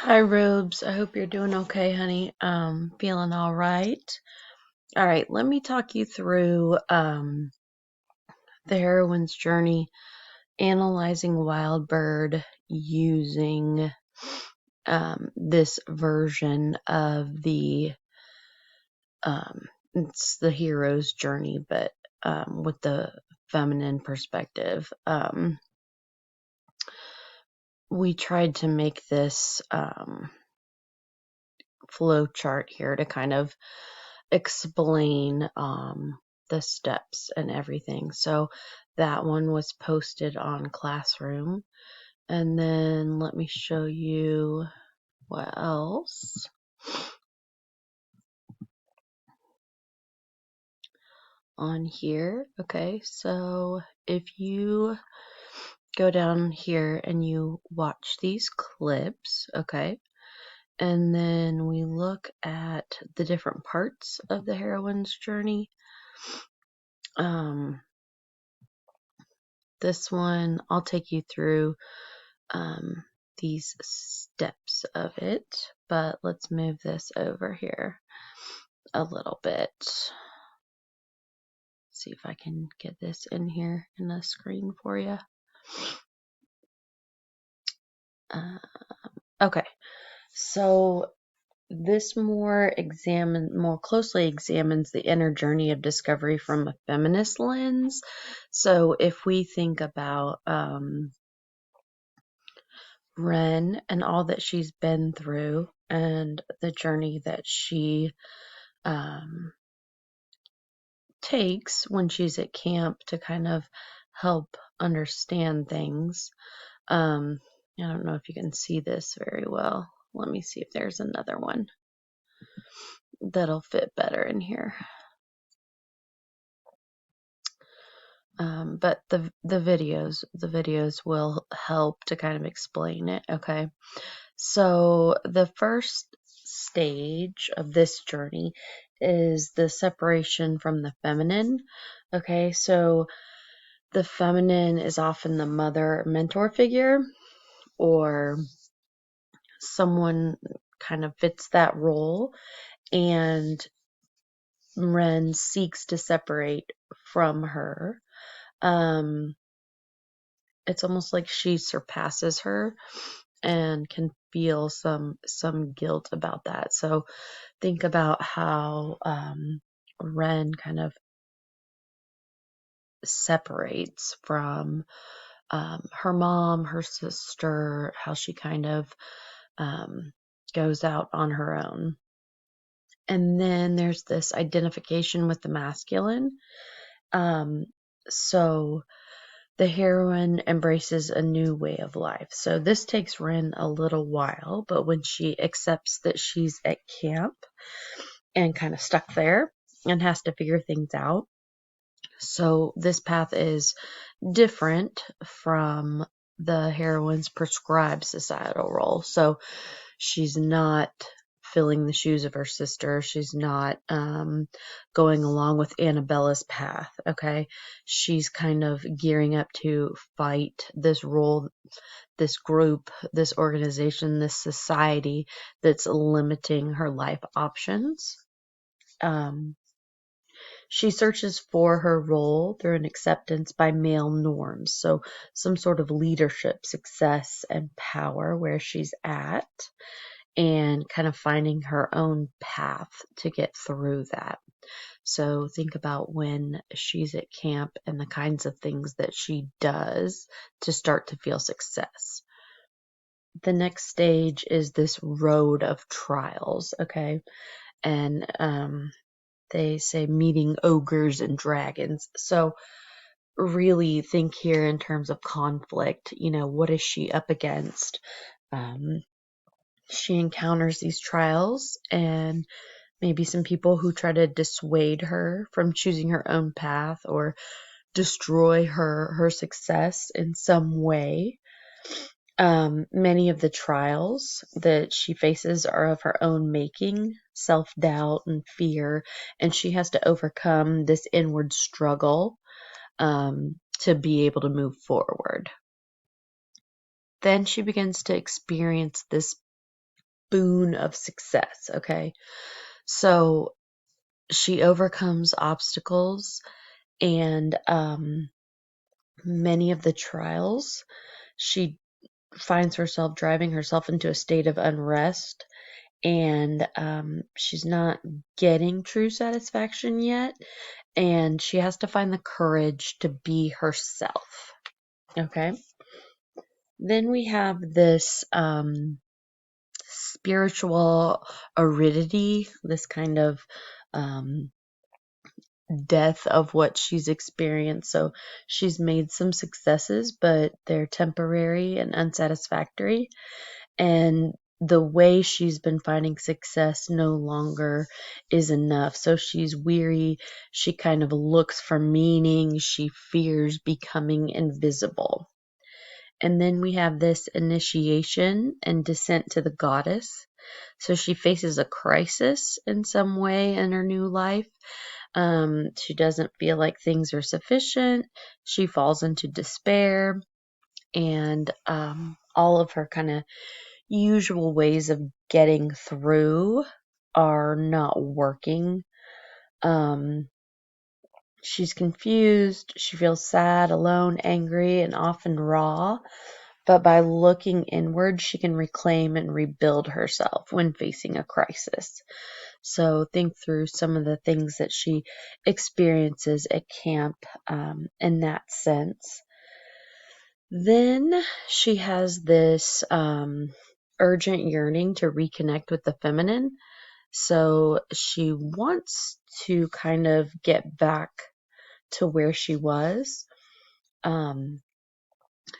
Hi, Robes. I hope you're doing okay, honey. Feeling all right. All right, let me talk you through the heroine's journey, analyzing Wild Bird using this version of it's the hero's journey, but with the feminine perspective. We tried to make this flow chart here to kind of explain the steps and everything. So that one was posted on Classroom. And then let me show you what else on here. Okay, so if you go down here and you watch these clips, okay, and then we look at the different parts of the heroine's journey. This one, I'll take you through these steps of it, but let's move this over here a little bit. See if I can get this in here in the screen for you. Okay, so this more closely examines the inner journey of discovery from a feminist lens. So if we think about Ren and all that she's been through and the journey that she takes when she's at camp to kind of help understand things. I don't know if you can see this very well. Let me see if there's another one that'll fit better in here. But the videos will help to kind of explain it. Okay, so the first stage of this journey is the separation from the feminine. Okay, so the feminine is often the mother mentor figure, or someone kind of fits that role, and Ren seeks to separate from her. It's almost like she surpasses her and can feel some guilt about that. So think about how Ren kind of separates from her mom, her sister, how she kind of goes out on her own. And then there's this identification with the masculine. So the heroine embraces a new way of life. So this takes Ren a little while, but when she accepts that she's at camp and kind of stuck there and has to figure things out. So this path is different from the heroine's prescribed societal role. So she's not filling the shoes of her sister. She's not going along with Annabella's path. Okay. She's kind of gearing up to fight this role, this group, this organization, this society that's limiting her life options. She searches for her role through an acceptance by male norms. So some sort of leadership, success, and power where she's at, and kind of finding her own path to get through that. So think about when she's at camp and the kinds of things that she does to start to feel success. The next stage is this road of trials, okay? And they say meeting ogres and dragons. So really think here in terms of conflict. What is she up against? She encounters these trials and maybe some people who try to dissuade her from choosing her own path or destroy her success in some way. Many of the trials that she faces are of her own making, self-doubt and fear, and she has to overcome this inward struggle to be able to move forward. Then she begins to experience this boon of success. Okay. So she overcomes obstacles and many of the trials. She finds herself driving herself into a state of unrest, and she's not getting true satisfaction yet, and she has to find the courage to be herself. Okay. Then we have this spiritual aridity, this kind of um, death of what she's experienced. So she's made some successes, but they're temporary and unsatisfactory. And the way she's been finding success no longer is enough. So she's weary. She kind of looks for meaning. She fears becoming invisible. And then we have this initiation and descent to the goddess. So she faces a crisis in some way in her new life. She doesn't feel like things are sufficient. She falls into despair, and all of her kind of usual ways of getting through are not working. She's confused. She feels sad, alone, angry, and often raw. But by looking inward, she can reclaim and rebuild herself when facing a crisis. So think through some of the things that she experiences at camp in that sense. Then she has this urgent yearning to reconnect with the feminine. So she wants to kind of get back to where she was.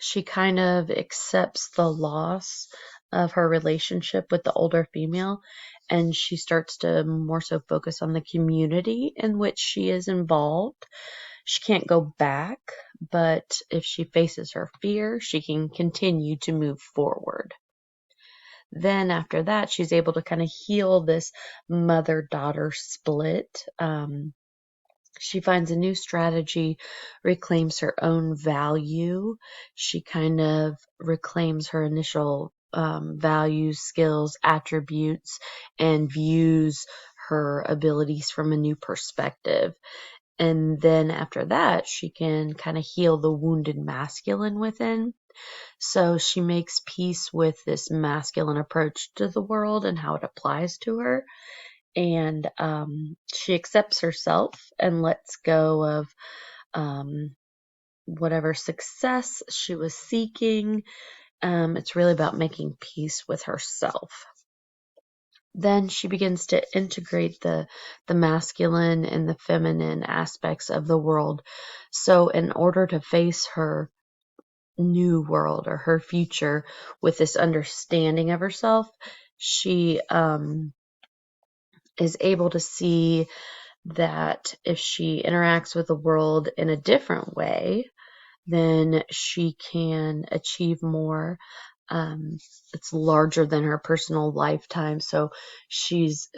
She kind of accepts the loss of her relationship with the older female, and she starts to more so focus on the community in which she is involved. She can't go back, but if she faces her fear, she can continue to move forward. Then after that, she's able to kind of heal this mother-daughter split. She finds a new strategy, reclaims her own value. She kind of reclaims her initial values, skills, attributes, and views her abilities from a new perspective. And then after that, she can kind of heal the wounded masculine within. So she makes peace with this masculine approach to the world and how it applies to her. And she accepts herself and lets go of whatever success she was seeking. It's really about making peace with herself. Then she begins to integrate the masculine and the feminine aspects of the world. So in order to face her new world or her future with this understanding of herself, she is able to see that if she interacts with the world in a different way, then she can achieve more. It's larger than her personal lifetime, so she's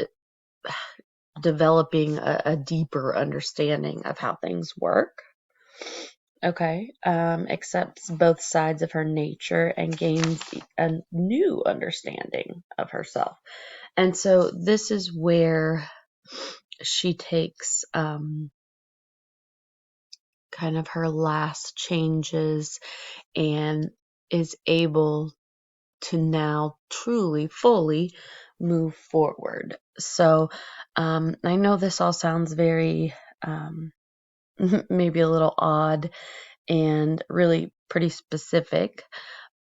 developing a deeper understanding of how things work. Okay, accepts both sides of her nature and gains a new understanding of herself. And so this is where she takes kind of her last changes and is able to now truly, fully move forward. So I know this all sounds very maybe a little odd and really pretty specific,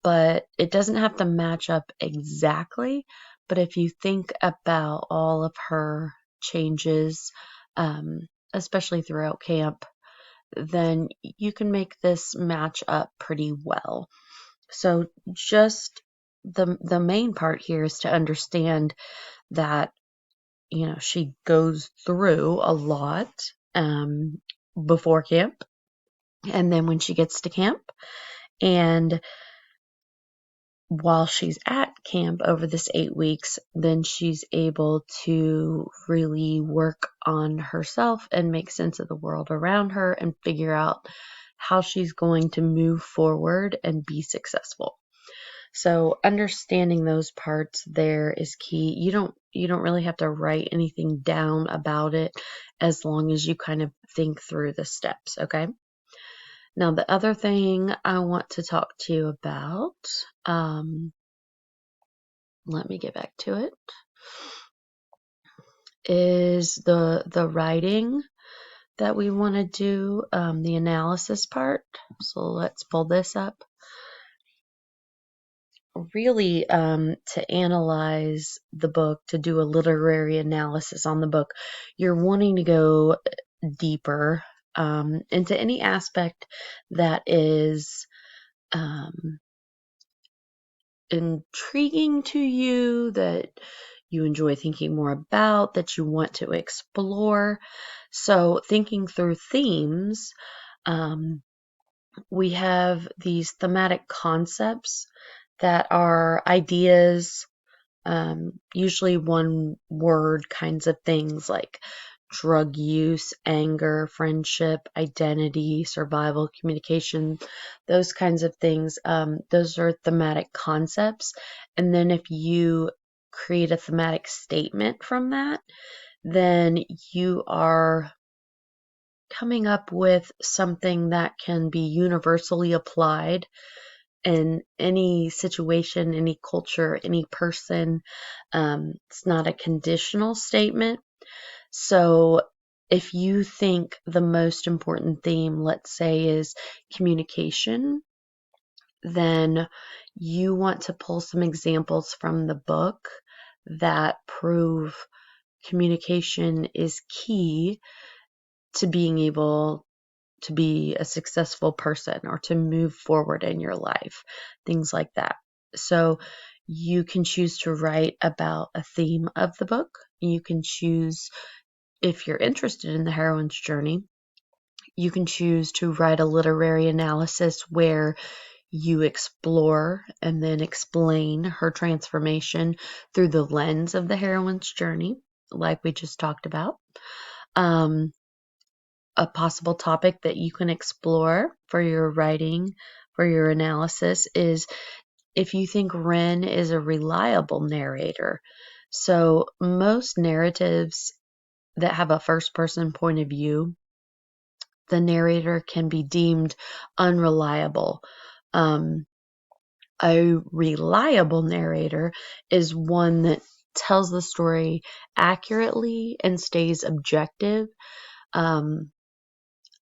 but it doesn't have to match up exactly. But if you think about all of her changes, especially throughout camp, then you can make this match up pretty well. So just the main part here is to understand that she goes through a lot before camp, and then when she gets to camp, and while she's at camp over this 8 weeks, then she's able to really work on herself and make sense of the world around her and figure out how she's going to move forward and be successful. So understanding those parts there is key. You don't really have to write anything down about it as long as you kind of think through the steps, okay? Now the other thing I want to talk to you about, let me get back to it, is the writing that we want to do, the analysis part. So let's pull this up. Really, to analyze the book, to do a literary analysis on the book, you're wanting to go deeper into any aspect that is intriguing to you, that you enjoy thinking more about, that you want to explore. So thinking through themes, we have these thematic concepts that are ideas, usually one word kinds of things like drug use, anger, friendship, identity, survival, communication, those kinds of things. Those are thematic concepts. And then if you create a thematic statement from that, then you are coming up with something that can be universally applied in any situation, any culture, any person. It's not a conditional statement. So if you think the most important theme, let's say, is communication, then you want to pull some examples from the book that prove communication is key to being able to be a successful person or to move forward in your life, things like that. So you can choose to write about a theme of the book. You can choose, if you're interested in the heroine's journey, you can choose to write a literary analysis where you explore and then explain her transformation through the lens of the heroine's journey, like we just talked about. A possible topic that you can explore for your writing, for your analysis, is if you think Ren is a reliable narrator. So most narratives that have a first person point of view, the narrator can be deemed unreliable. A reliable narrator is one that tells the story accurately and stays objective.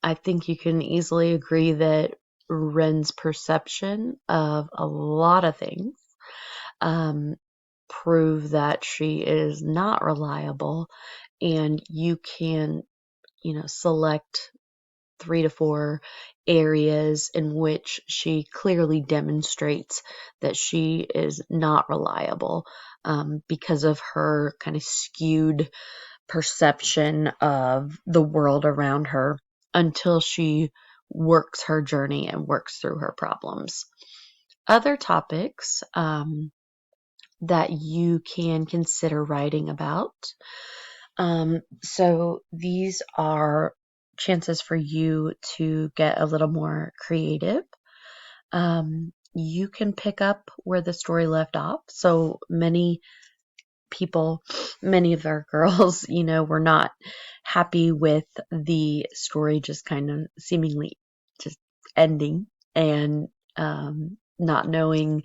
I think you can easily agree that Ren's perception of a lot of things prove that she is not reliable, and you can, select 3 to 4 areas in which she clearly demonstrates that she is not reliable, because of her kind of skewed perception of the world around her, until she works her journey and works through her problems. Other topics that you can consider writing about. So these are chances for you to get a little more creative. You can pick up where the story left off. So many of our girls, were not happy with the story just kind of seemingly just ending, and not knowing,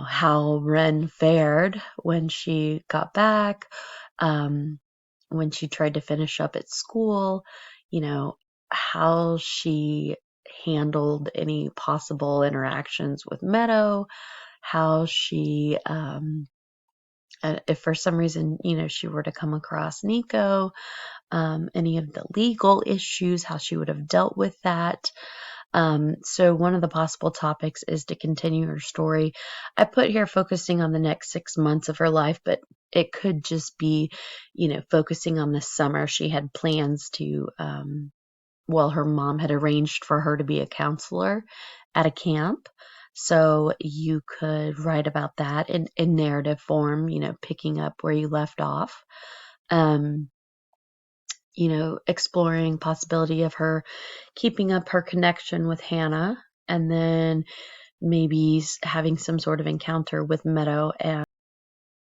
how Ren fared when she got back, when she tried to finish up at school, how she handled any possible interactions with Meadow, how she, if for some reason, she were to come across Nico, any of the legal issues, how she would have dealt with that. So one of the possible topics is to continue her story. I put here focusing on the next 6 months of her life, but it could just be, focusing on the summer. She had plans to, her mom had arranged for her to be a counselor at a camp. So you could write about that in narrative form, picking up where you left off. Exploring possibility of her keeping up her connection with Hannah, and then maybe having some sort of encounter with Meadow and